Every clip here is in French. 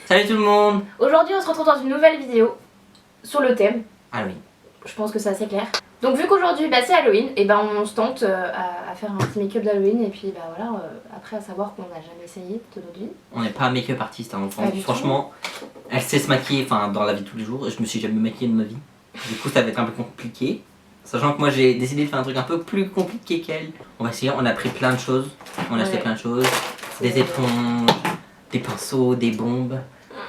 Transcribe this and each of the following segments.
Salut tout le monde. Aujourd'hui on se retrouve dans une nouvelle vidéo sur le thème Halloween. Je pense que c'est assez clair. Donc vu qu'aujourd'hui c'est Halloween, et ben on se tente à faire un petit make-up d'Halloween. Et puis bah voilà, après à savoir qu'on n'a jamais essayé de notre vie. On n'est pas make-up artiste hein, franchement, elle sait se maquiller dans la vie de tous les jours. Et je me suis jamais maquillée de ma vie. Du coup ça va être un peu compliqué. Sachant que moi j'ai décidé de faire un truc un peu plus compliqué qu'elle. On va essayer, on a pris plein de choses. On a acheté plein de choses. Des éponges, des pinceaux, des bombes,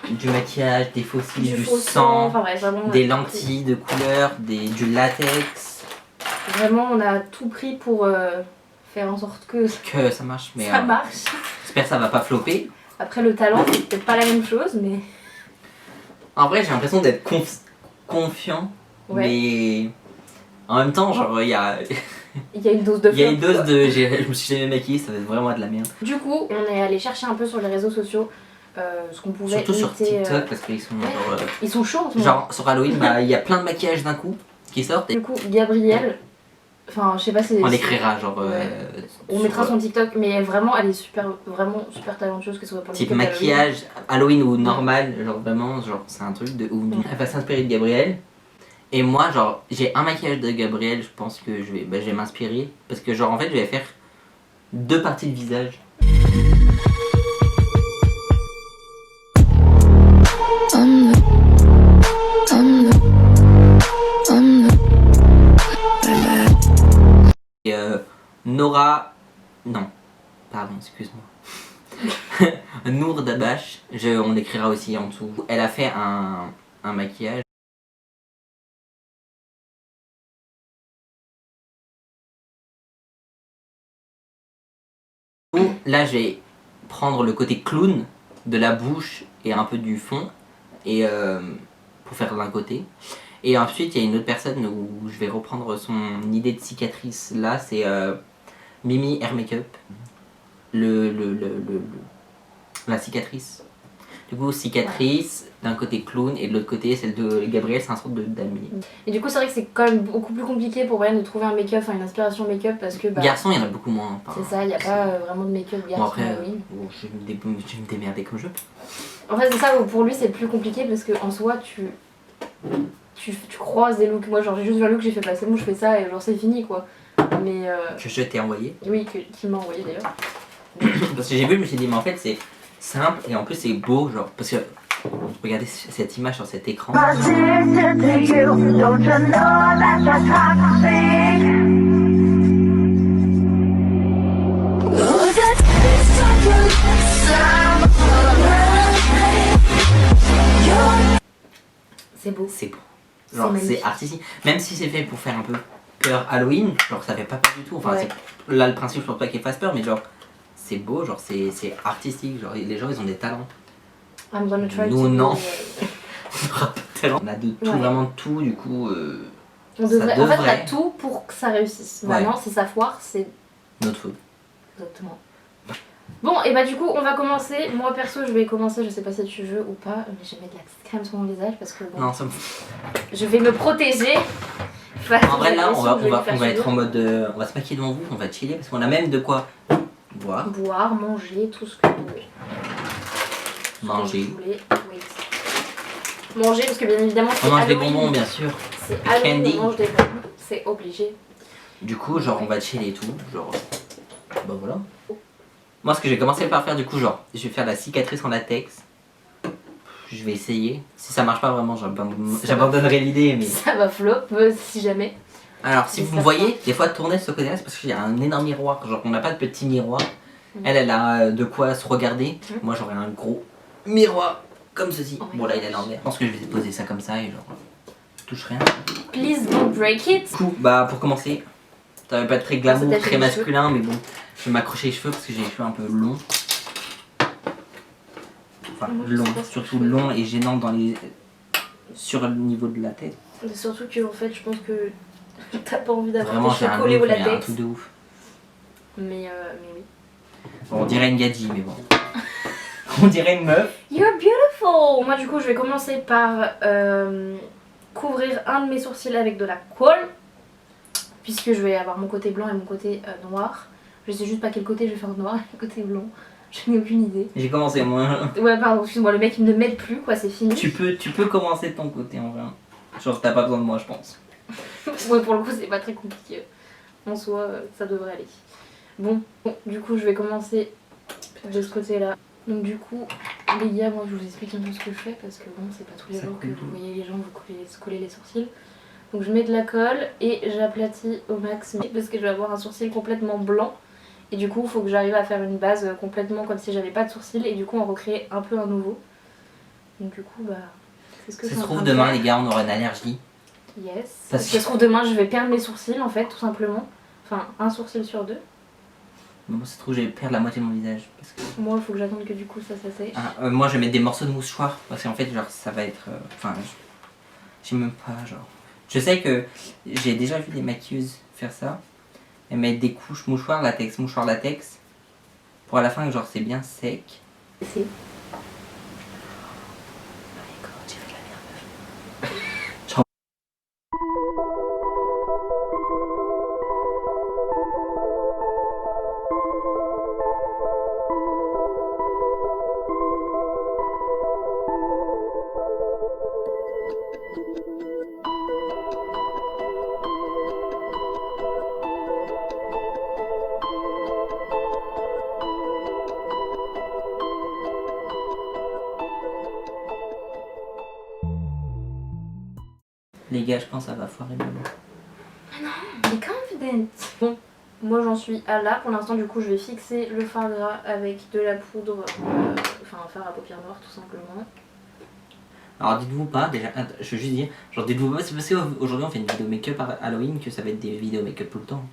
du maquillage, des fossiles, du sang, enfin, bref, vraiment, des lentilles de couleur, du latex. Vraiment on a tout pris pour faire en sorte que ça marche. Mais ça marche. J'espère que ça va pas flopper. Après le talent c'est peut-être pas la même chose mais... En vrai j'ai l'impression d'être confiant. Mais en même temps genre il y a... Il y a une dose de... je me suis jamais maquillée, ça va être vraiment de la merde. Du coup on est allé chercher un peu sur les réseaux sociaux ce qu'on pouvait surtout sur TikTok parce qu'ils sont genre... Ils sont chauds en ce moment. Genre sur Halloween il y a plein de maquillages d'un coup qui sortent. Du coup Gabrielle, enfin je sais pas si... On l'écrira genre... on mettra son TikTok mais vraiment elle est vraiment super talentueuse que ce soit pour le type maquillage Halloween ou normal, genre vraiment genre c'est un truc de ouf. Elle va s'inspirer de Gabrielle. Et moi genre j'ai un maquillage de Gabrielle, je pense que je vais m'inspirer. Parce que genre en fait je vais faire 2 parties de visage. Et Nora... Non, pardon, excuse-moi. Nour Dabash, on l'écrira aussi en dessous. Elle a fait un maquillage. Là je vais prendre le côté clown de la bouche et un peu du fond et pour faire d'un côté. Et ensuite il y a une autre personne où je vais reprendre son idée de cicatrice. Là c'est Mimi Hair Makeup. La cicatrice. Du coup cicatrice d'un côté clown et de l'autre côté celle de Gabrielle, c'est un sorte d'ami. Et du coup c'est vrai que c'est quand même beaucoup plus compliqué pour Brian de trouver un make-up, une inspiration make-up parce que... Garçon il y en a beaucoup moins. C'est ça, il n'y a pas vraiment de make-up garçon. Bon après je vais me démerder comme je peux. En fait c'est ça, pour lui c'est plus compliqué parce que en soi tu croises des looks. Moi genre j'ai juste vu un look, j'ai fait passer, bon je fais ça et genre c'est fini quoi. Mais que je t'ai envoyé. Oui, qu'il m'a envoyé d'ailleurs. Parce que j'ai vu, je me suis dit mais en fait c'est simple et en plus c'est beau genre parce que regardez cette image sur cet écran. C'est beau. C'est beau. Genre c'est artistique. Même si c'est fait pour faire un peu peur Halloween, genre ça fait pas peur du tout. Enfin là le principe je pense pas qu'il fasse peur mais genre c'est beau, genre c'est artistique, genre les gens ils ont des talents. Nous non. On a de tout, vraiment de tout, du coup on devrait... En fait on a tout pour que ça réussisse. Maintenant si ça foire c'est... notre faute. Exactement. Bon et bah du coup on va commencer. Moi perso je vais commencer, je sais pas si tu veux ou pas, mais je vais mettre de la petite crème sur mon visage parce que bon... Non ça me... Je vais me protéger. En vrai là on va être en mode... on va se maquiller devant vous, on va chiller parce qu'on a même de quoi boire. Boire, manger, tout ce que vous voulez. Manger. Manger parce que bien évidemment on mange des bonbons bien sûr. C'est Halloween, on mange des bonbons, c'est obligé. Du coup genre on va chiller et tout, genre... Bah voilà. Moi ce que j'ai commencé par faire du coup genre, je vais faire la cicatrice en latex. Je vais essayer. Si ça marche pas vraiment j'abandonnerai l'idée mais... Ça va flop si jamais. Alors si vous me voyez, des fois tourner ce côté là c'est parce qu'il y a un énorme miroir, genre on n'a pas de petit miroir. Elle a de quoi se regarder, moi j'aurai un gros miroir comme ceci. Bon là il est l'envers. Je pense que je vais poser ça comme ça et genre je touche rien. Please don't break it. Du coup bah pour commencer, ça va pas être très glamour, très masculin mais bon, je vais m'accrocher les cheveux parce que j'ai les cheveux un peu longs. Enfin long, surtout long et gênant sur le niveau de la tête. Surtout que en fait je pense que t'as pas envie d'avoir tes cheveux collés au latex. Un truc de ouf. Mais oui. Bon, on dirait une gadji mais bon. On dirait une meuf. You're beautiful. Moi du coup je vais commencer par couvrir un de mes sourcils avec de la colle. Puisque je vais avoir mon côté blanc et mon côté noir. Je sais juste pas quel côté je vais faire noir et quel côté blanc. Je n'ai aucune idée. J'ai commencé moi. Ouais, pardon, excuse-moi, le mec il ne m'aide plus, quoi, c'est fini. Tu peux commencer de ton côté en vrai. Genre t'as pas besoin de moi je pense. Ouais, pour le coup, c'est pas très compliqué. En soi, ça devrait aller. Bon, du coup, je vais commencer de ce côté-là. Donc, du coup, les gars, moi, je vous explique un peu ce que je fais parce que bon, c'est pas tous les jours que vous voyez les gens vous coller les sourcils. Donc, je mets de la colle et j'aplatis au max parce que je vais avoir un sourcil complètement blanc. Et du coup, il faut que j'arrive à faire une base complètement comme si j'avais pas de sourcils et du coup, en recréer un peu un nouveau. Donc, du coup, bah, c'est ce que je suis en train de demain, faire. les gars, on aura une allergie. Yes. Parce Ça se trouve demain je vais perdre mes sourcils en fait tout simplement. Enfin un sourcil sur deux. Moi, ça se trouve, je vais perdre la moitié de mon visage. Parce que... Moi il faut que j'attende que du coup ça sèche. moi, je vais mettre des morceaux de mouchoir. Parce qu'en fait, genre, ça va être. Enfin, je sais même pas, genre. Je sais que j'ai déjà vu des maquilleuses faire ça. Elles mettent des couches mouchoir latex. Pour à la fin, genre, c'est bien sec. C'est. Les gars, je pense que ça va foirer le moment. Be confident. Bon, moi j'en suis à là. Pour l'instant du coup je vais fixer le fard gras avec de la poudre, enfin un fard à paupières noires tout simplement. Alors dites-vous pas, déjà, je veux juste dire, genre dites-vous pas, c'est parce qu'aujourd'hui on fait une vidéo make-up à Halloween que ça va être des vidéos make-up tout le temps.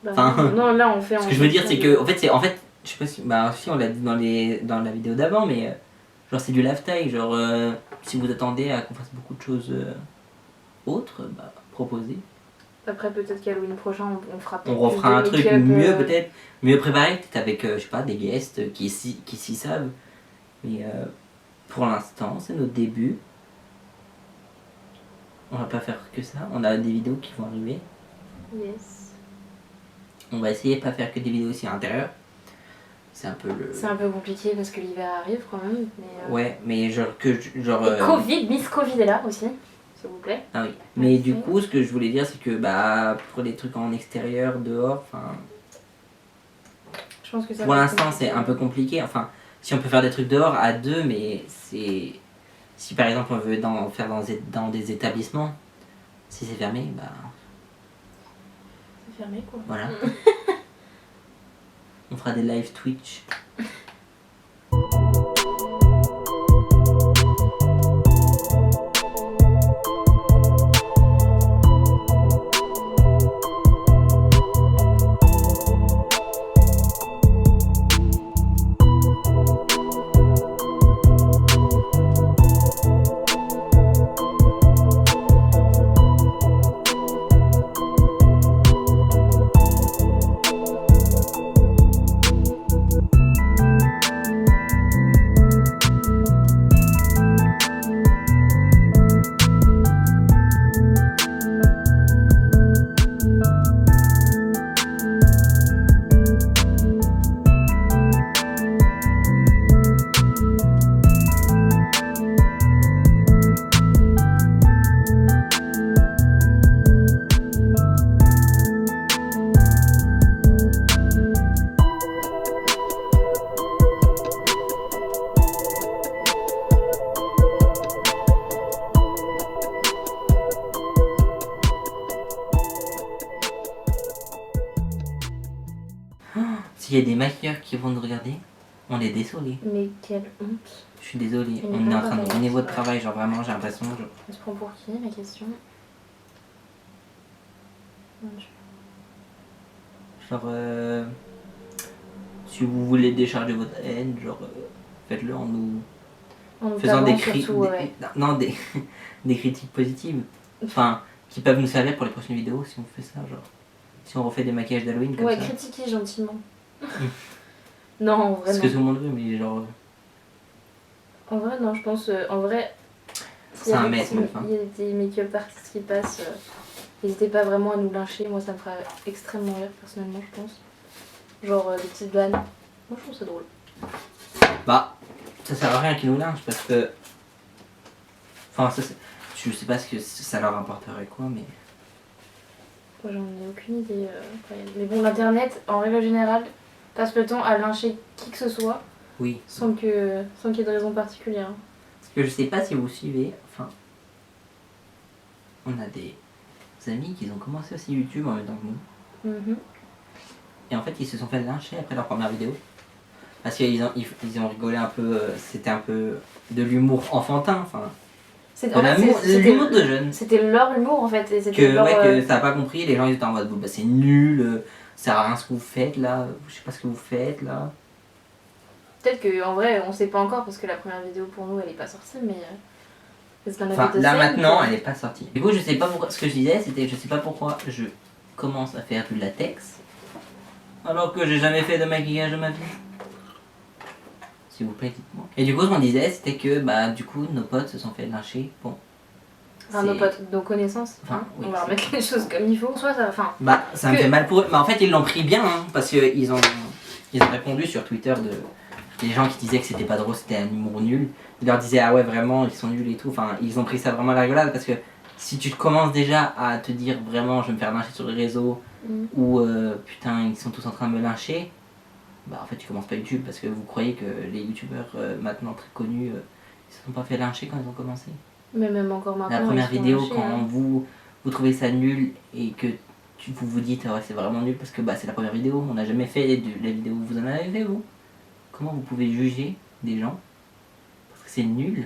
Bah, Enfin, non là on fait Ce que je veux dire c'est que, en fait, je sais pas si, si on l'a dit dans la vidéo d'avant, mais genre c'est du lifestyle, genre si vous attendez à qu'on fasse beaucoup de choses autres, bah proposez. Après peut-être qu'Halloween prochain on fera peut-être On refera un plus de truc make-up, mieux peut-être, mieux préparé, peut-être avec, je sais pas, des guests qui s'y savent. Mais pour l'instant, c'est notre début. On va pas faire que ça, on a des vidéos qui vont arriver. Yes. On va essayer de pas faire que des vidéos aussi à l'intérieur. C'est un peu le... C'est un peu compliqué parce que l'hiver arrive quand même. Mais, Ouais, mais genre que... Genre, Et Covid, Miss Covid est là aussi, s'il vous plaît. Ah oui. Mais du coup, ce que je voulais dire, c'est que bah pour les trucs en extérieur, dehors, enfin... Je pense que ça Pour l'instant, c'est un peu compliqué. Enfin, si on peut faire des trucs dehors à deux, mais c'est... Si par exemple on veut faire dans des établissements, si c'est fermé, bah... C'est fermé quoi. Voilà. On fera des live Twitch. S'il y a des maquilleurs qui vont nous regarder, on est désolé. Mais quelle honte. Je suis désolé, Mais on est en pas train de pareil, ruiner votre ouais. travail, genre vraiment j'ai l'impression. On se prend pour qui ma question? Mon Dieu. Genre si vous voulez décharger votre haine, genre faites-le en nous En nous faisant tapant des critiques. surtout, ouais. Non, des critiques positives. Enfin, qui peuvent nous servir pour les prochaines vidéos si on fait ça, genre. Si on refait des maquillages d'Halloween comme Ouais, ça. critiquer gentiment. Non, en vrai, C'est ce que non. tout le monde veut, mais genre. En vrai, non, je pense. En vrai, C'est un mess, mais enfin. il y a des make-up artistes qui passent. N'hésitez pas vraiment à nous lyncher. Moi, ça me fera extrêmement rire, personnellement, je pense. Genre des petites vannes. Moi, je trouve ça drôle. Bah, ça sert à rien qu'ils nous lynchent parce que. Enfin, je sais pas ce que ça leur apporterait quoi, mais. Moi, j'en ai aucune idée. Mais bon, l'internet, en règle générale, passe le temps à lyncher qui que ce soit Oui. sans qu'il y ait de raison particulière. Parce que je sais pas si vous suivez, enfin. On a des amis qui ont commencé aussi YouTube en même temps que nous. Et en fait, ils se sont fait lyncher après leur première vidéo. Parce qu'ils ont rigolé un peu, c'était un peu de l'humour enfantin, enfin. De l'humour de jeunes. C'était leur humour en fait. Et que ça a pas compris, les gens ils étaient en mode bah, c'est nul, ça sert à rien ce que vous faites là, je sais pas ce que vous faites là. Peut-être qu'en vrai, on sait pas encore parce que la première vidéo pour nous elle est pas sortie, mais. Enfin, là maintenant elle est pas sortie. Du coup, je sais pas pourquoi, ce que je disais c'était je sais pas pourquoi je commence à faire du latex alors que j'ai jamais fait de maquillage de ma vie. S'il vous plaît, dites-moi. Et du coup, ce qu'on disait, c'était que bah, du coup, nos potes se sont fait lyncher. Bon. Enfin, nos potes, nos connaissances. Enfin, oui, on va remettre les choses comme il faut. Soit ça. Enfin. Bah, ça me fait mal pour eux. Mais en fait, ils l'ont pris bien, hein, parce qu'ils ont répondu sur Twitter des gens qui disaient que c'était pas drôle, c'était un humour nul. Ils leur disaient, ah ouais, vraiment, ils sont nuls et tout. Enfin, ils ont pris ça vraiment à la rigolade parce que si tu commences déjà à te dire vraiment, je vais me faire lyncher sur les réseaux ou putain, ils sont tous en train de me lyncher. Bah en fait tu commences pas YouTube parce que vous croyez que les youtubeurs maintenant très connus ils se sont pas fait lyncher quand ils ont commencé. Mais même encore maintenant. La première vidéo quand vous trouvez ça nul et que vous vous dites ouais c'est vraiment nul parce que bah c'est la première vidéo, on n'a jamais fait la vidéo, vous en avez fait vous? Comment vous pouvez juger des gens parce que c'est nul?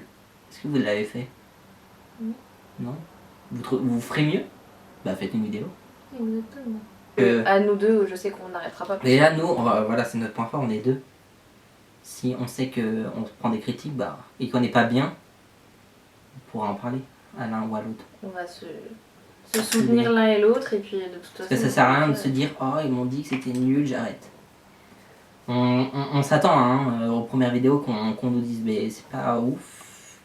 Est-ce que vous l'avez fait? Non? Vous ferez mieux? Bah faites une vidéo. Exactement. À nous deux, je sais qu'on n'arrêtera pas. Et là, nous, voilà, c'est notre point fort, on est deux. Si on sait qu'on prend des critiques bah, et qu'on n'est pas bien, on pourra en parler à l'un ou à l'autre. On va se soutenir l'un et l'autre, et puis de toute façon. Parce que ça sert à rien de se dire oh, ils m'ont dit que c'était nul, j'arrête. On s'attend hein, aux premières vidéos qu'on nous dise mais c'est pas ouf.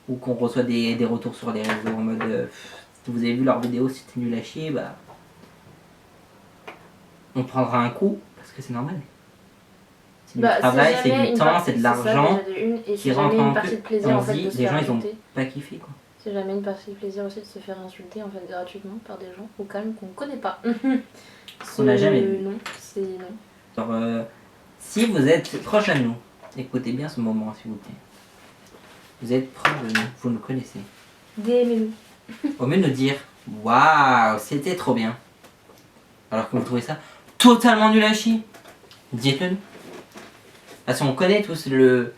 Ou qu'on reçoit des retours sur les réseaux en mode si vous avez vu leur vidéo, c'était nul à chier, bah. On prendra un coup parce que c'est normal. C'est du travail, c'est du temps, c'est de l'argent qui rentre en plus. On se dit, les gens ils ont pas kiffé quoi. C'est jamais une partie de plaisir aussi de se faire insulter en fait gratuitement par des gens au calme qu'on connaît pas. On n'a jamais vu. Non, c'est non. Alors, si vous êtes proche à nous, écoutez bien ce moment s'il vous plaît. Vous êtes proche de nous, vous nous connaissez. DM-nous. Au mieux de nous dire waouh, c'était trop bien. Alors que vous trouvez ça totalement nul à chier. Dites-le nous. Parce qu'on connaît tous le.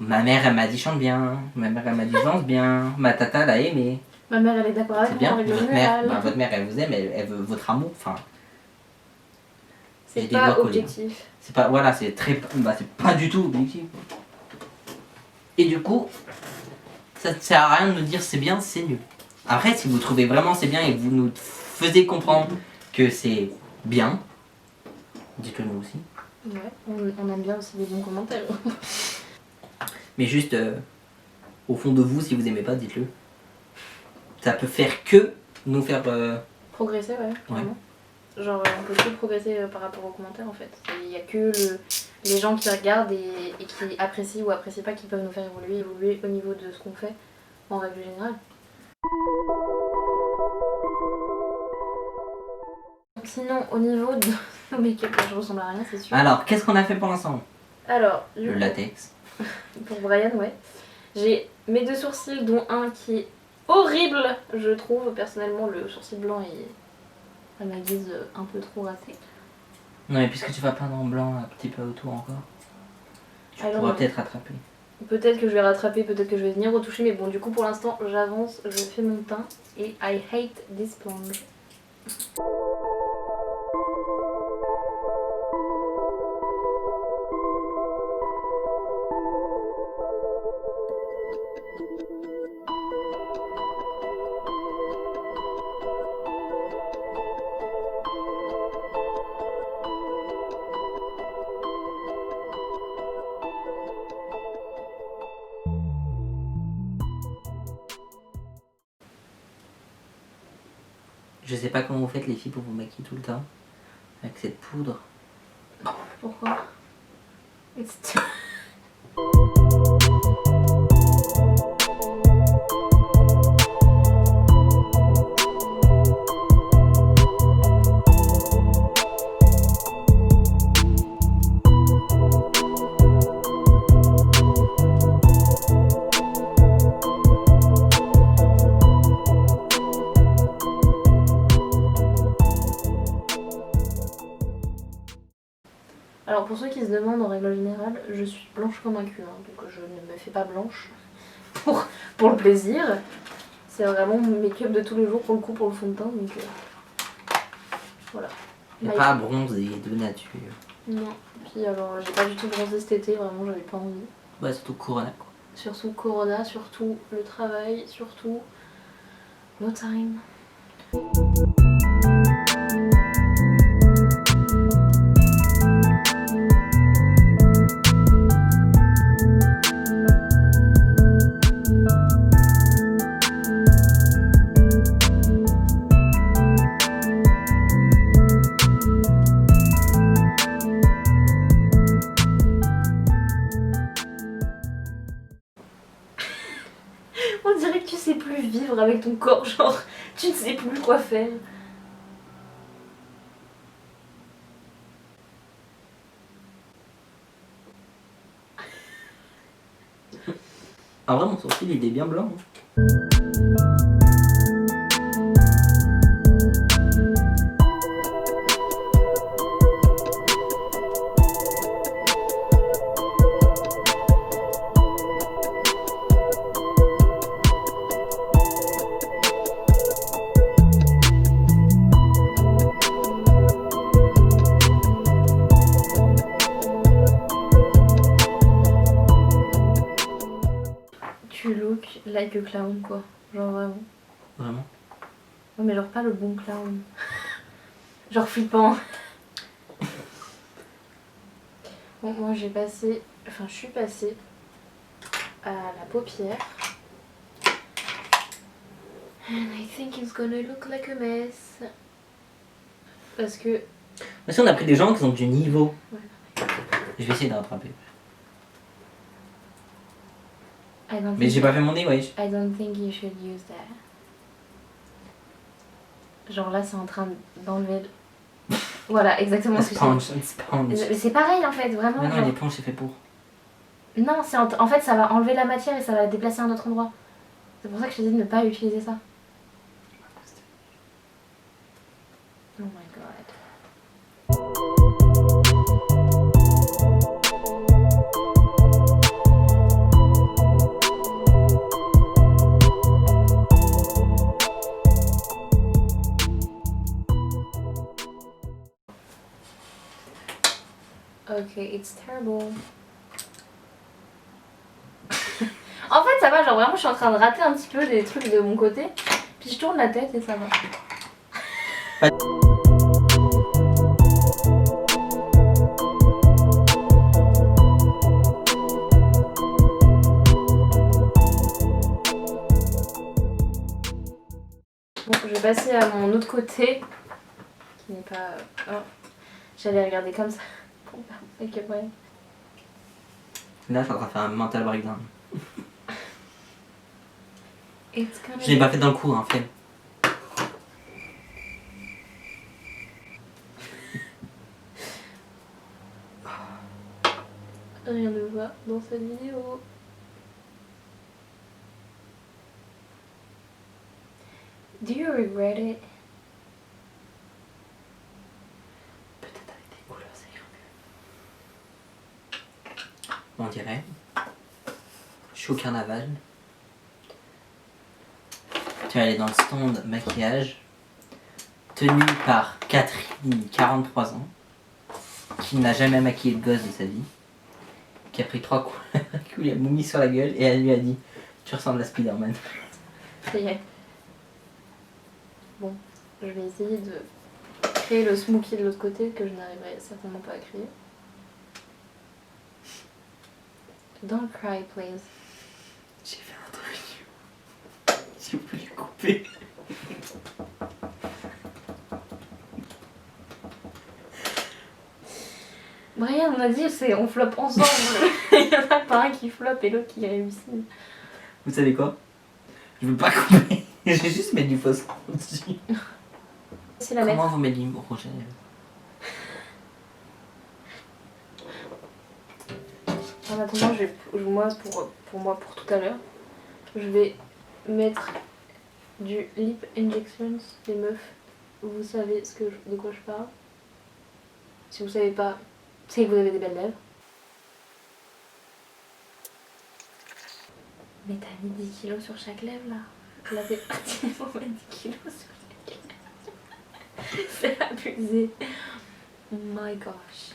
Ma mère elle m'a dit chante bien, ma mère elle m'a dit danse bien, ma tata l'a aimé. Ma mère elle est d'accord avec moi. C'est bien, votre mère elle vous aime, elle veut votre amour. Enfin. C'est pas objectif. C'est pas. Voilà, c'est très. Bah, c'est pas du tout objectif. Et du coup, ça ne sert à rien de nous dire c'est bien, c'est nul. Après, si vous trouvez vraiment c'est bien et que vous nous faisiez comprendre que c'est bien, dites-le nous aussi. Ouais, on aime bien aussi les bons commentaires. Mais juste, au fond de vous, si vous aimez pas, dites-le. Ça peut faire que nous faire... progresser, ouais, vraiment. Genre, on peut que progresser par rapport aux commentaires, en fait. Il n'y a que les gens qui regardent et qui apprécient ou apprécient pas qui peuvent nous faire évoluer au niveau de ce qu'on fait, en règle générale. Sinon, au niveau de nos make-up, je ressemble à rien, c'est sûr. Alors, qu'est-ce qu'on a fait pour l'instant? Alors, le latex. Pour Brian, ouais. J'ai mes deux sourcils, dont un qui est horrible, je trouve. Personnellement, le sourcil blanc est à ma guise un peu trop raté. Non, mais puisque tu vas peindre en blanc un petit peu autour encore, tu pourras peut-être rattraper. Peut-être que je vais rattraper, peut-être que je vais venir retoucher, mais bon, du coup, pour l'instant, j'avance, je fais mon teint et I hate this sponge. Je sais pas comment vous faites les filles pour vous maquiller tout le temps avec cette poudre. Pourquoi? pour ceux qui se demandent en règle générale, je suis blanche comme un cul, hein, donc je ne me fais pas blanche pour le plaisir. C'est vraiment mon make-up de tous les jours pour le coup, pour le fond de teint, donc voilà. Et pas bronzé de nature. Non, puis alors j'ai pas du tout bronzé cet été, vraiment j'avais pas envie. Ouais, surtout Corona quoi. Surtout Corona, surtout le travail, surtout no time. On dirait que tu sais plus vivre avec ton corps, genre tu ne sais plus quoi faire. Ah vrai, mon sourcil il est bien blanc. Hein. Tu look like a clown quoi, genre vraiment. Vraiment. Ouais mais genre pas le bon clown. Genre flippant. Bon moi j'ai passé, enfin je suis passée à la paupière. And I think it's gonna look like a mess. Parce que... Mais si on a pris des gens qui ont du niveau. Ouais. Je vais essayer de rattraper. Mais Mais j'ai pas fait mon nez, ouais. I don't think you should use that. Genre là c'est en train d'enlever... Voilà, exactement ce que Sponge, c'est. sponge. Mais c'est pareil en fait, vraiment. Non, non, genre... l'éponge c'est fait pour. Non, c'est en fait ça va enlever la matière et ça va la déplacer à un autre endroit. C'est pour ça que je te dis de ne pas utiliser ça. Oh my god. Ok, it's terrible. En fait, ça va, genre vraiment, je suis en train de rater un petit peu les trucs de mon côté. Puis je tourne la tête et ça va. Bon, je vais passer à mon autre côté. Qui n'est pas... Oh. J'allais regarder comme ça. Pour faire make-up, ouais. Là, je suis en train de faire un mental breakdown. Je Je l'ai pas fait dans le coup, hein, flemme. Rien ne va dans cette vidéo. Do you regret it? Peut-être avec des couleurs, ça ira mieux. On dirait. Je suis au carnaval. Tu vas aller dans le stand maquillage. Tenu par Catherine, 43 ans. Qui n'a jamais maquillé de gosse de sa vie. Qui a pris 3 coups. Qui lui a mis sur la gueule et elle lui a dit: tu ressembles à Spider-Man. Ça y est. Bon, je vais essayer de créer le smokey de l'autre côté que je n'arriverai certainement pas à créer. Don't cry, please. J'ai fait un truc. J'ai voulu couper. Brian, on a dit on floppe ensemble. Il y en a pas un qui floppe et l'autre qui réussit. Vous savez quoi? Je veux pas couper. Je vais juste mettre du faux dessus. C'est la Comment mettre. vous mettez du rouge à lèvres? En attendant, pour tout à l'heure, je vais mettre du Lip Injections, les meufs. Vous savez de quoi je parle. Si vous savez pas, C'est que vous avez des belles lèvres. Mais t'as mis 10 kilos sur chaque lèvre là. Je l'avais pas dit pour mettre 10 kilos sur chaque lèvre. C'est abusé. Oh my gosh.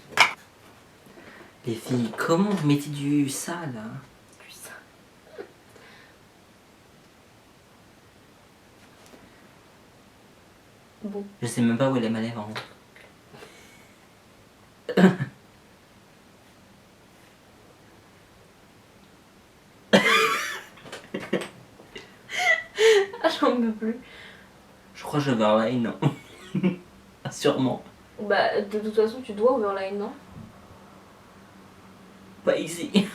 Les filles, comment vous mettez du ça là? Du ça. Bon. Je sais même pas où elle est ma lèvre en haut. Ah, j'en peux plus. Je crois que je vais overline, non. Sûrement. Bah, de toute façon, tu dois overline, non? Pas ici.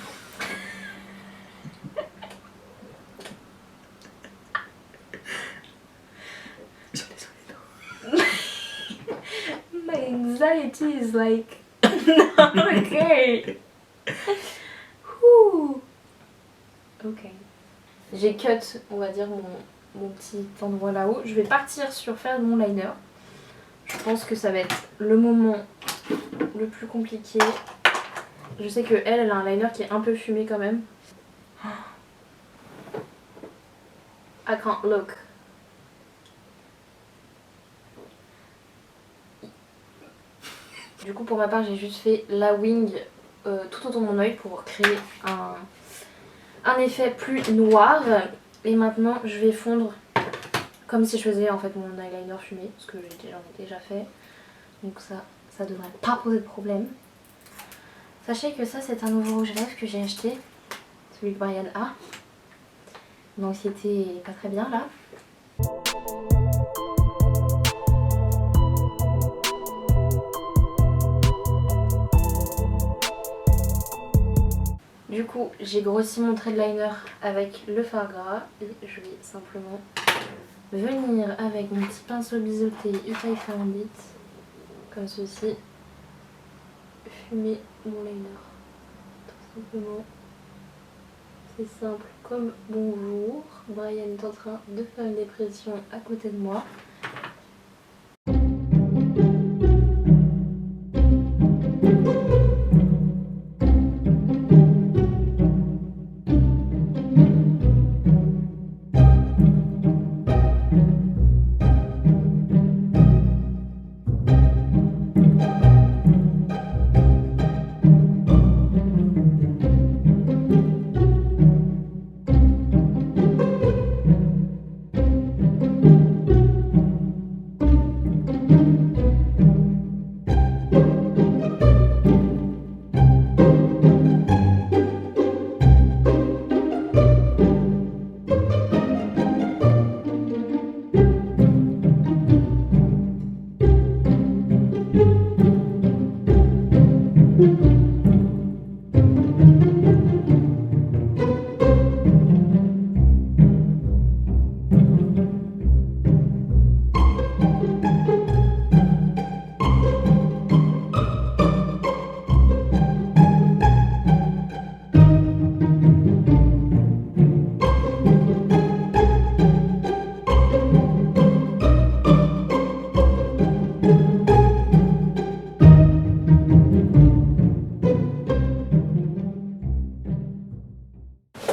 My anxiety is like not okay. Whew. Ok. J'ai cut, on va dire, mon petit endroit là-haut. Je vais partir sur faire mon liner. Je pense que ça va être le moment le plus compliqué. Je sais que elle a un liner qui est un peu fumé quand même. I can't look. Du coup, pour ma part, j'ai juste fait la wing tout autour de mon œil pour créer un effet plus noir. Et maintenant, je vais fondre comme si je faisais en fait mon eyeliner fumé, parce que j'en ai déjà fait. Donc ça devrait pas poser de problème. Sachez que ça, c'est un nouveau rouge à lèvres que j'ai acheté, celui que Brian a. Donc c'était pas très bien là. Du coup, j'ai grossi mon trait de liner avec le fard gras et je vais simplement venir avec mon petit pinceau biseauté If I Found It, comme ceci, fumer mon liner. Tout simplement. C'est simple comme bonjour. Brian est en train de faire une dépression à côté de moi.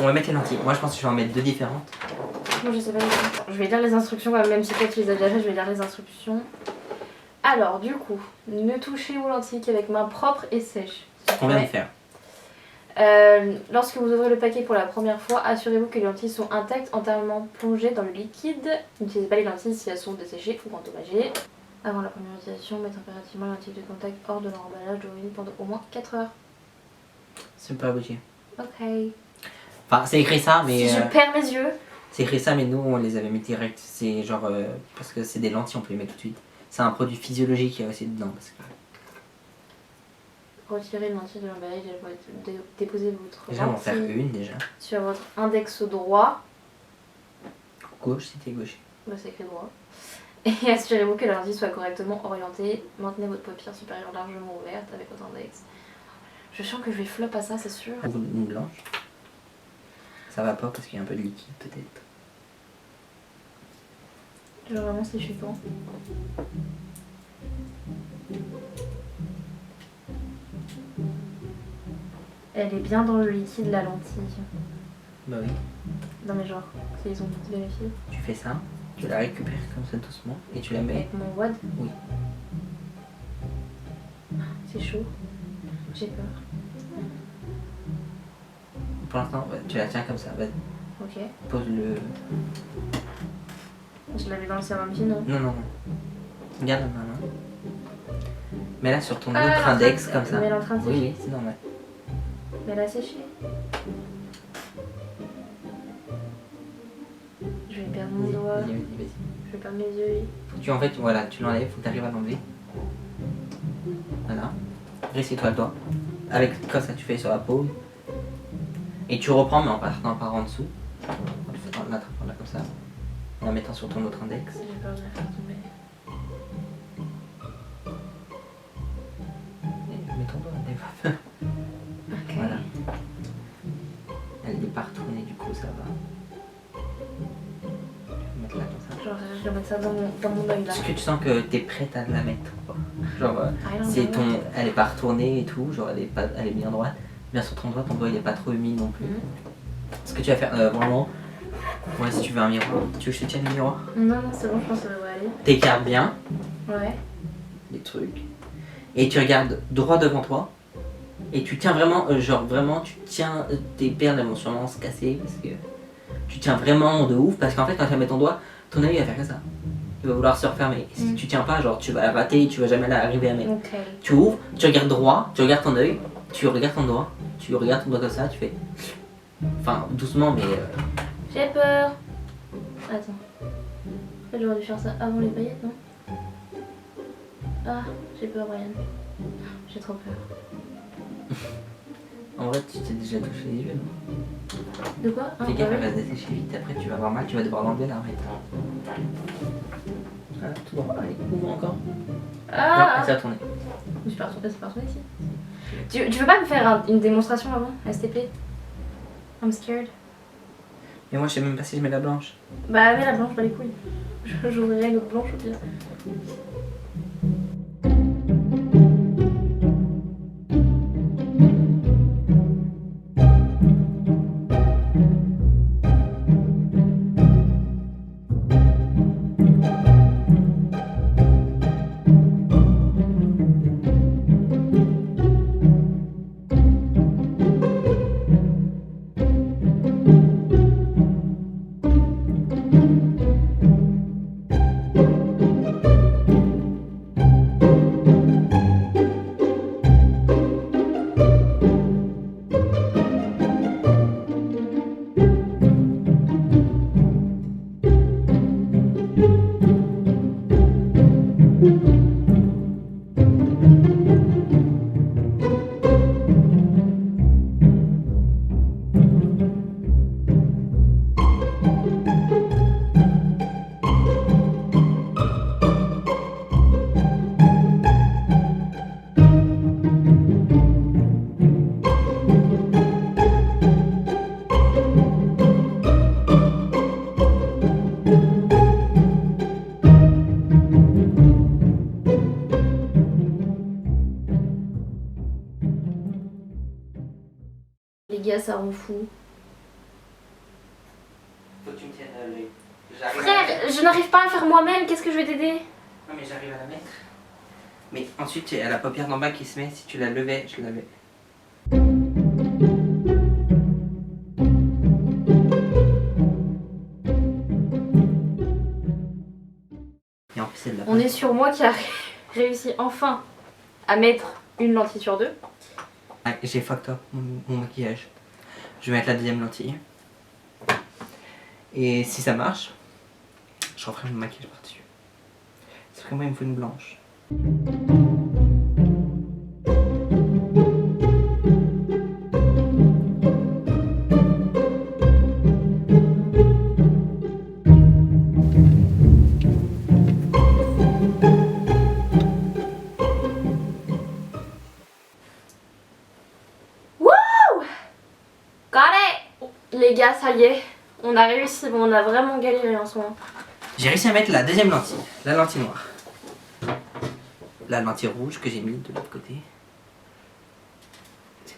On va mettre les lentilles. Moi je pense que je vais en mettre deux différentes. Moi je sais pas. Je vais lire les instructions, même si toi tu les as déjà fait, je vais lire les instructions. Alors du coup, ne touchez aux lentilles qu'avec main propre et sèche. C'est ce qu'on vient de faire. Lorsque vous ouvrez le paquet pour la première fois, assurez-vous que les lentilles sont intactes, entièrement plongées dans le liquide. N'utilisez pas les lentilles si elles sont desséchées ou endommagées. Avant la première utilisation, mettez impérativement les lentilles de contact hors de leur emballage d'origine pendant au moins 4 heures. C'est pas obligé. Ok. Enfin, c'est écrit ça, mais. Si je perds mes yeux. C'est écrit ça, mais nous on les avait mis direct. C'est genre. Parce que c'est des lentilles, on peut les mettre tout de suite. C'est un produit physiologique qu'il y a aussi dedans. Parce que... Retirez une lentille de l'emballage et déposez votre Déjà, on va en faire lentille une déjà. sur votre index droit. Gauche, c'était gauche. Bah, c'est écrit droit. Et assurez-vous que la lentille soit correctement orientée. Maintenez votre paupière supérieure largement ouverte avec votre index. Je sens que je vais flop à ça, c'est sûr. Une blanche. Ça va pas parce qu'il y a un peu de liquide peut-être. Genre vraiment c'est suffisant. Elle est bien dans le liquide, la lentille. Bah oui. Non mais genre, ils ont vérifié. Tu fais ça, tu la récupères comme ça doucement et tu la mets. Avec mon wad. Oui. C'est chaud. J'ai peur. Pour l'instant, ouais, tu la tiens comme ça. Vas-y. Ok. Pose le. Je l'avais dans le sérum non? Non, non, non. Garde la main là. Mets-la sur ton autre elle est en index train de- comme ça. mais elle est en train de Oui, sécher. oui, c'est normal. Mais elle a séché. Je vais perdre mon Vas-y, doigt. vas-y, vas-y, vas-y. Je vais perdre mes yeux. Faut que tu en fait, voilà, tu l'enlèves, faut que tu arrives à l'enlever. Voilà. Réussis-toi le doigt. Avec comme ça, tu fais sur la paume. Et tu reprends, mais en partant par en dessous. En l'attrapant là comme ça. En la mettant sur ton autre index. J'ai peur de la faire tomber. Et mets ton doigt, n'aie pas peur. Ok. Voilà. Elle n'est pas retournée, du coup, ça va. Je vais mettre là comme ça. Genre, je dois mettre ça dans mon œil là. Est-ce que tu sens que t'es prête à la mettre quoi? Genre, c'est don't know. elle est pas retournée et tout, genre elle est bien droite. Bien sur ton doigt il est pas trop humide non plus. Ce que tu vas faire, vraiment, ouais, si tu veux un miroir, tu veux que je te tienne le miroir? Non, non, c'est bon, je pense que ça devrait aller. T'écartes bien Ouais. les trucs et tu regardes droit devant toi et tu tiens vraiment, genre vraiment, tu tiens, tes perles elles vont sûrement se casser parce que tu tiens vraiment de ouf parce qu'en fait quand tu vas mettre ton doigt, ton œil va faire que ça. Il va vouloir se refermer. Si tu tiens pas, genre tu vas rater, tu vas jamais arriver à mettre. Ok. Tu ouvres, tu regardes droit, tu regardes ton œil, tu regardes ton doigt, tu regardes ton doigt comme ça, tu fais. Enfin, doucement, mais. J'ai peur. Attends. En fait, j'aurais dû faire ça avant les paillettes, non? Ah, j'ai peur, Brian. J'ai trop peur. En vrai, tu t'es déjà touché les yeux, non? De quoi? Ah, Fais gaffe, ouais. elle va se dessécher vite, après tu vas avoir mal, tu vas devoir l'enlever là, arrête. Voilà, tout droit, allez, ouvre encore. Non, Ah, elle s'est retournée. je suis pas retournée ici. Tu veux pas me faire une démonstration avant, s'il te plaît? I'm scared. Mais moi, je sais même pas si je mets la blanche. Bah, mets la blanche, pas les couilles. J'ouvrirai l'autre blanche au pire. Les gars, ça rend fou. Faut que tu me tiennes l'œil. J'arrive Frère, je n'arrive pas à faire moi-même, qu'est-ce que je vais t'aider? Non, mais j'arrive à la mettre. Mais ensuite, il y a la paupière d'en bas qui se met. Si tu la levais, je l'avais. Et en plus, c'est de la On est sur moi qui a réussi enfin à mettre une lentille sur deux. Ah, j'ai fucked up mon maquillage. Je vais mettre la deuxième lentille. Et si ça marche, je referai mon maquillage par-dessus. Sauf que moi, il me faut une blanche. Got it! Les gars, ça y est, on a réussi, bon, on a vraiment galéré en ce moment. J'ai réussi à mettre la deuxième lentille, la lentille noire. La lentille rouge que j'ai mise de l'autre côté.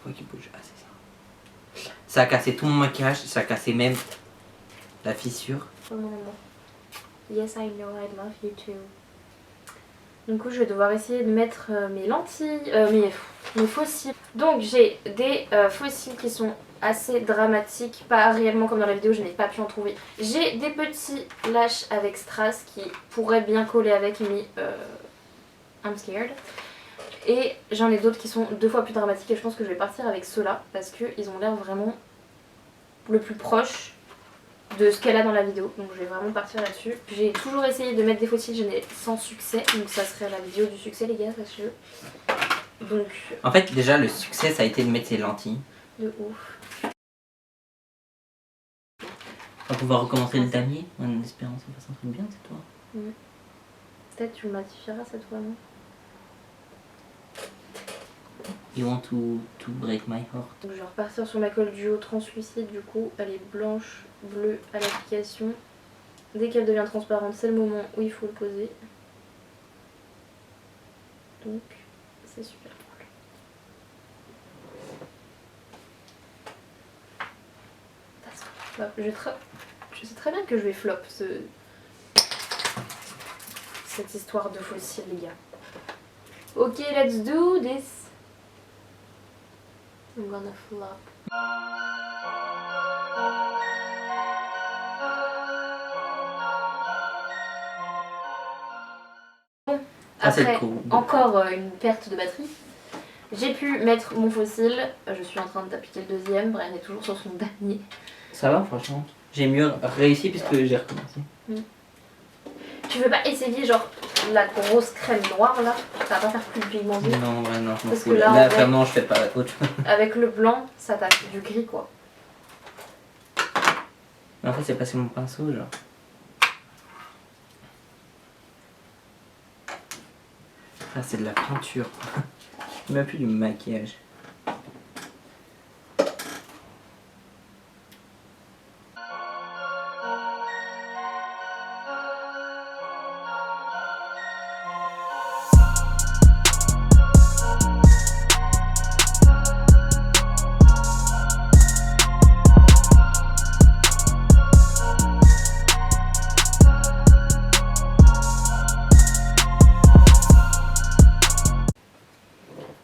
C'est quoi qui bouge? Ah, c'est ça. Ça a cassé tout mon maquillage, ça a cassé même la fissure. Oh non, non. Yes, I know, I love you too. Du coup, je vais devoir essayer de mettre mes lentilles, mes faux cils. Donc, j'ai des faux cils qui sont assez dramatiques, pas réellement comme dans la vidéo, je n'ai pas pu en trouver. J'ai des petits lashs avec strass qui pourraient bien coller avec, mais I'm scared. Et j'en ai d'autres qui sont 2 fois plus dramatiques et je pense que je vais partir avec ceux-là parce qu'ils ont l'air vraiment le plus proche de ce qu'elle a dans la vidéo. Donc je vais vraiment partir là-dessus. J'ai toujours essayé de mettre des faux cils, je n'ai sans succès. Donc ça serait la vidéo du succès les gars, sachez-le. Donc... En fait déjà le succès ça a été de mettre ses lentilles. De ouf. On va pouvoir recommencer le damier en espérant que ça fasse un truc bien cette fois. Peut-être tu le matifieras cette fois, non? You want to break my heart. Donc je vais repartir sur ma colle duo translucide du coup. Elle est blanche, bleue à l'application. Dès qu'elle devient transparente, c'est le moment où il faut le poser. Donc c'est super cool. Je sais très bien que je vais flop cette histoire de fossile les gars. Ok, let's do this. I'm gonna flop. Bon, après encore une perte de batterie. J'ai pu mettre mon fossile, je suis en train d'appliquer le deuxième, Brian est toujours sur son damier. Ça va franchement. J'ai mieux réussi puisque j'ai recommencé. Tu veux pas essayer genre la grosse crème noire là? Ça va pas faire plus pigmenté? Non, ouais, non, je m'en parce fous. que Là vraiment je fais pas autre chose. Avec le blanc, ça t'a fait du gris quoi. Mais en fait c'est passé mon pinceau genre. Ah c'est de la peinture. Même plus du maquillage.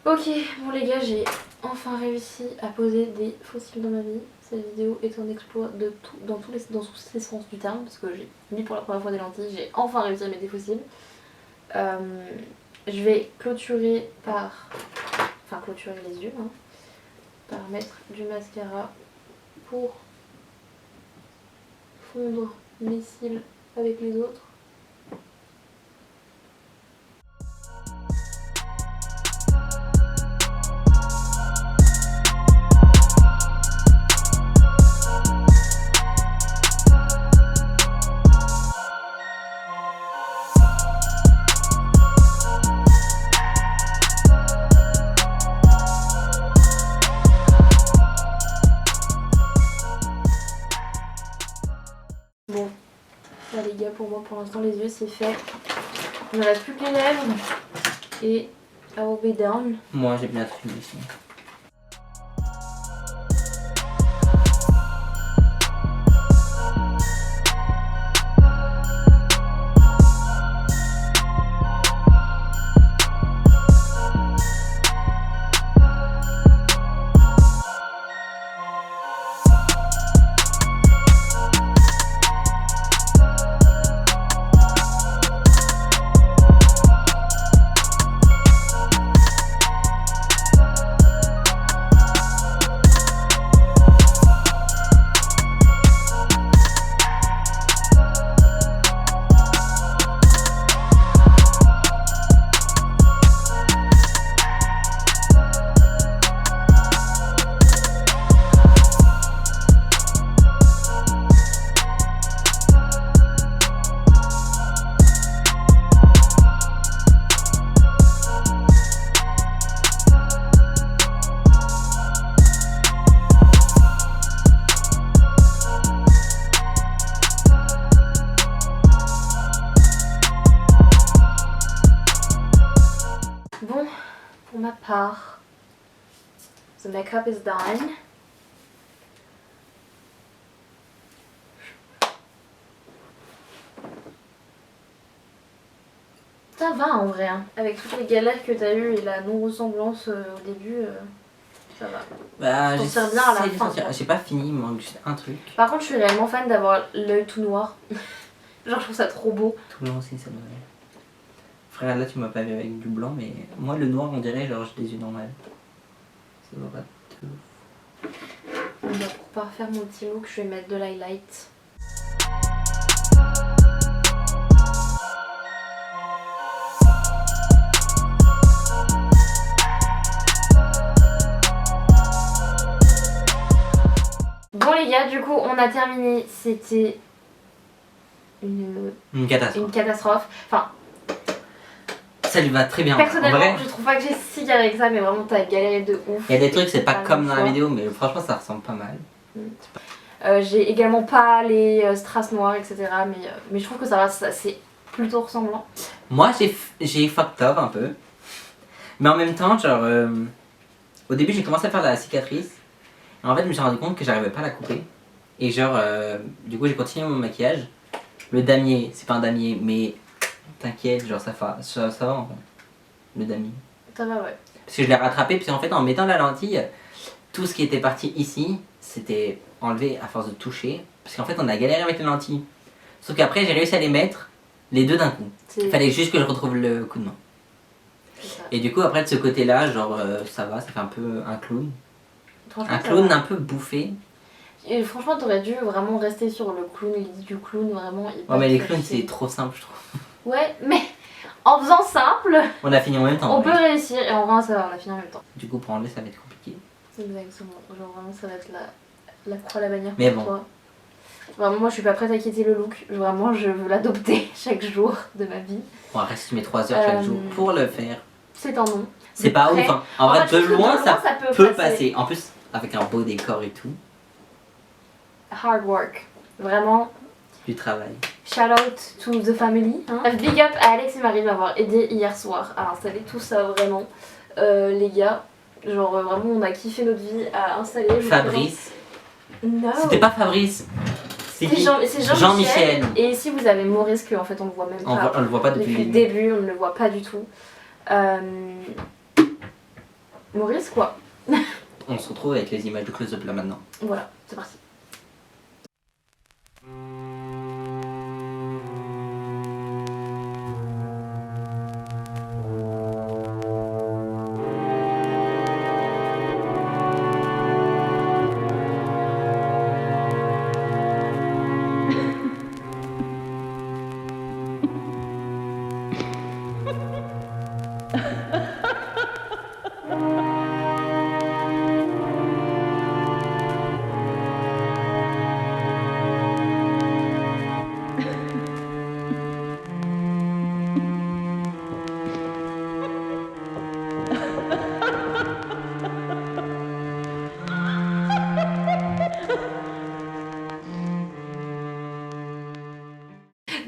Ok, bon les gars, j'ai enfin réussi à poser des faux cils dans ma vie. Cette vidéo est un exploit dans tous les sens du terme, parce que j'ai mis pour la première fois des lentilles, j'ai enfin réussi à mettre des faux cils. Je vais clôturer clôturer les yeux, hein, par mettre du mascara pour fondre mes cils avec les autres. Bon, là les gars, pour moi pour l'instant les yeux c'est fait. Il ne reste plus que les lèvres et I will be down. Moi j'ai bien trimé ici. Bon, pour ma part, The makeup is done. Ça va en vrai, hein. Avec toutes les galères que t'as eues et la non-ressemblance au début, ça va. Bah, Je t'en sers bien à la fin. J'ai pas fini, il me manque juste un truc. Par contre, je suis réellement fan d'avoir l'œil tout noir. Genre, je trouve ça trop beau. Tout le long aussi, ça doit aller. Frère, là, tu m'as pas vu avec du blanc, mais moi, le noir, on dirait, genre, j'ai des yeux normaux. Ça doit pas te... Bon, bah, pour parfaire mon petit look, je vais mettre de l'highlight. Bon les gars, du coup on a terminé, c'était une catastrophe. Enfin, ça lui va très bien. Personnellement, en vrai, je trouve pas que j'ai si galéré que ça, mais vraiment t'as galéré de ouf. Il y a des trucs, c'est pas comme dans la vidéo, mais franchement ça ressemble pas mal. J'ai également pas les strass noires, etc. Mais je trouve que ça va, c'est plutôt ressemblant. Moi j'ai fucked up un peu. Mais en même temps, genre, au début j'ai commencé à faire la cicatrice. Et en fait, je me suis rendu compte que j'arrivais pas à la couper. Et genre, du coup, j'ai continué mon maquillage. Le damier, c'est pas un damier, mais t'inquiète, genre ça va en fait. Le damier. Ça va, ouais. Parce que je l'ai rattrapé, puis en fait, en mettant la lentille, tout ce qui était parti ici, c'était enlevé à force de toucher. Parce qu'en fait, on a galéré avec les lentilles. Sauf qu'après, j'ai réussi à les mettre les deux d'un coup. Il fallait juste que je retrouve le coup de main. Et du coup, après, de ce côté-là, genre, ça va, ça fait un peu un clown. Un clown un peu bouffé. Et franchement, t'aurais dû vraiment rester sur le clown, l'idée du clown, vraiment. Ouais, mais les clowns, c'est trop simple, je trouve. Ouais, mais en faisant simple, on a fini en même temps. On peut réussir, et en vrai, ça va, on a fini en même temps. Du coup, pour enlever, ça va être compliqué. Exactement, genre vraiment, ça va être la croix à la bannière mais pour bon. toi. Vraiment, moi, je suis pas prête à quitter le look. Vraiment, je veux l'adopter chaque jour de ma vie. Bon, après, si tu mets 3 heures chaque jour pour le faire. C'est un nom. C'est pas ouf, hein. En vrai, de loin, ça peut passer. En plus, avec un beau décor et tout. Hard work. Vraiment. Du travail. Shout out to the family. Hein. Big up à Alex et Marie de m'avoir aidé hier soir à installer tout ça, vraiment. Les gars, genre vraiment, on a kiffé notre vie à installer. Fabrice. Non. C'était pas Fabrice. C'est Jean-Michel. Et ici, vous avez Maurice, qu'en fait, on le voit même pas. On le voit pas depuis le début, on ne le voit pas du tout. Maurice, quoi. On se retrouve avec les images de close-up là maintenant. Voilà, c'est parti.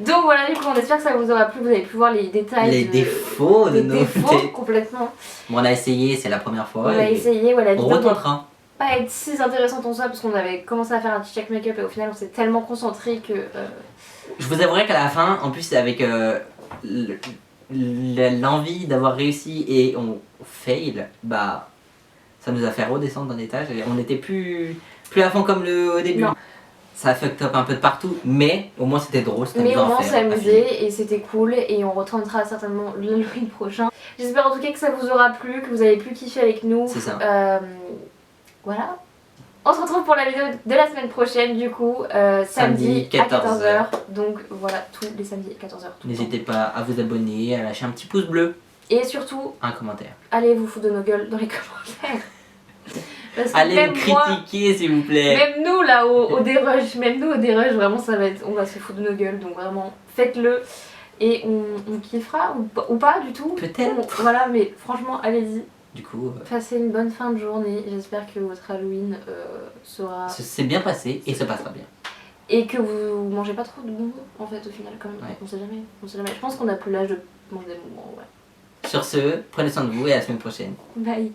Donc voilà, du coup, on espère que ça vous aura plu. Vous avez pu voir les détails. Les défauts de nos défauts complètement. Bon, on a essayé, c'est la première fois. On a essayé, voilà. On retentera. Pas être si intéressante en soi parce qu'on avait commencé à faire un petit check make-up et au final on s'est tellement concentré que. Je vous avouerai qu'à la fin, en plus avec l'envie d'avoir réussi et on fail, bah ça nous a fait redescendre d'un étage et on n'était plus à fond comme au début. Non. Ça a fucked up un peu de partout, mais au moins c'était drôle. Mais au moins on s'est amusé et c'était cool et on retentera certainement l'Halloween prochain. J'espère en tout cas que ça vous aura plu, que vous avez pu kiffer avec nous. C'est ça. Voilà. On se retrouve pour la vidéo de la semaine prochaine du coup, samedi à 14h. Donc voilà, tous les samedis à 14h. N'hésitez pas à vous abonner, à lâcher un petit pouce bleu. Et surtout, un commentaire. Allez vous foutre de nos gueules dans les commentaires. Allez me critiquer s'il vous plaît. Même nous là au dérush, vraiment ça va être, on va se foutre de nos gueules, donc vraiment faites-le et on kiffera ou pas du tout. Peut-être. Voilà, mais franchement allez-y. Du coup, passez une bonne fin de journée, j'espère que votre Halloween sera... C'est bien passé et se passera bien. Et que vous mangez pas trop de bonbons en fait au final quand même, ouais. on sait jamais. Je pense qu'on a plus l'âge de manger des bonbons, ouais. Sur ce, prenez soin de vous et à la semaine prochaine. Bye.